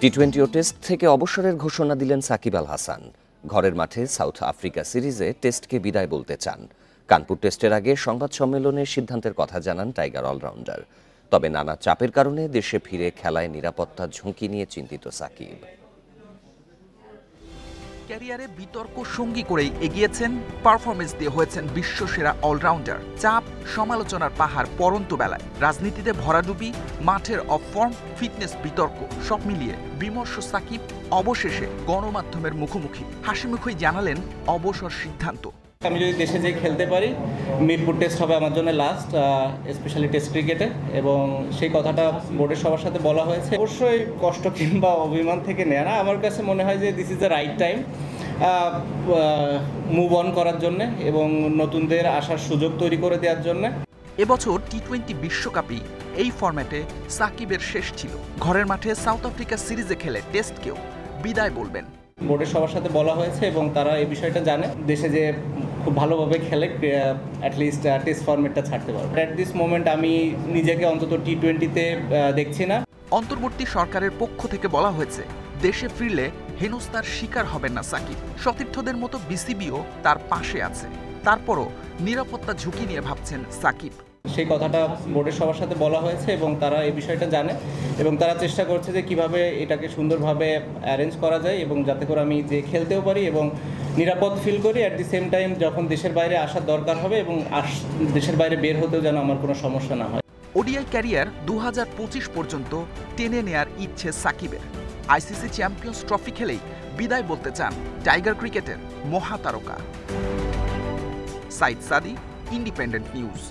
টি-20 ও test থেকে অবসরের ঘোষণা দিলেন সাকিব আল হাসান। ঘরের মাঠে সাউথ আফ্রিকা সিরিজে টেস্টকে বিদায় বলতে চান। কানপুর টেস্টের আগে সংবাদ সম্মেলনে সিদ্ধান্তের কথা জানান টাইগার অলরাউন্ডার। তবে নানা চাপের কারণে দেশে ফিরে খেলায় নিরাপত্তার ঝুঁকি নিয়ে চিন্তিত সাকিব। ক্যারিয়ারে বিতর্ক সঙ্গী করেই এগিয়েছেন, পারফরমেন্স দিয়ে হয়েছেন বিশ্বসেরা অলরাউন্ডার। চাপ, সমালোচনার পাহাড় পরন্ত বেলায়, রাজনীতিতে ভরাডুবি, মাঠের অফ ফর্ম, ফিটনেস বিতর্ক সব মিলিয়ে বিমর্ষ সাকিব অবশেষে গণমাধ্যমের মুখোমুখি হাসিমুখেই জানালেন অবসর সিদ্ধান্ত। আমি যদি দেশে যেয়ে খেলতে পারি, মিরপুর টেস্ট হবে আমার জন্য লাস্ট, স্পেশালি টেস্ট ক্রিকেটে, এবং সেই কথাটা বোর্ডের সবার সাথে বলা হয়েছে। অবশ্যই কষ্ট কিংবা অভিমান থেকে নেয় না, আমার কাছে মনে হয় যে this is the right time move on করার জন্য এবং নতুনদের আসার সুযোগ তৈরি করে দেওয়ার জন্য। এবছর টি-20 বিশ্বকাপই এই ফরম্যাটে সাকিবের শেষ ছিল। ঘরের মাঠে সাউথ আফ্রিকা সিরিজে খেলে টেস্টকেও বিদায় বলবেন। বোর্ডের সবার সাথে বলা হয়েছে এবং তারা এই বিষয়টা জানে, দেশে যে খুব ভালোভাবে খেলে অ্যাটলিস্ট টেস্ট ফরম্যাটটা ছাড়তে পারবে। অ্যাট দিস মোমেন্ট আমি নিজেকে অন্তত টি-20-তে দেখছি না। অন্তর্বর্তী সরকারের পক্ষ থেকে বলা হয়েছে, দেশে ফিরলে হেনস্থার শিকার হবেন না সাকিব। সতীর্থদের মতো বিসিবিও তার পাশে আছে। তারপরও নিরাপত্তা ঝুঁকি নিয়ে ভাবছেন সাকিব। সেই কথাটা বোর্ডের সবার সাথে বলা হয়েছে এবং তারা এই বিষয়টা জানে এবং তারা চেষ্টা করছে যে কিভাবে এটাকে সুন্দরভাবে অ্যারেঞ্জ করা যায় এবং যাতে করে আমি যে খেলতেও পারি এবং নিরাপদ ফিল করি। অ্যাট দি সেম টাইম যখন দেশের বাইরে আসার দরকার হবে এবং দেশের বাইরে বের হতেও যেন আমার কোনো সমস্যা না হয়। ওডিআই ক্যারিয়ার 2025 পর্যন্ত টেনে নেয়ার ইচ্ছে সাকিবের। আইসিসি চ্যাম্পিয়ন্স ট্রফি খেলেই বিদায় বলতে চান টাইগার ক্রিকেটের মহাতারকা। সাইদ সাদি, ইন্ডিপেন্ডেন্ট নিউজ।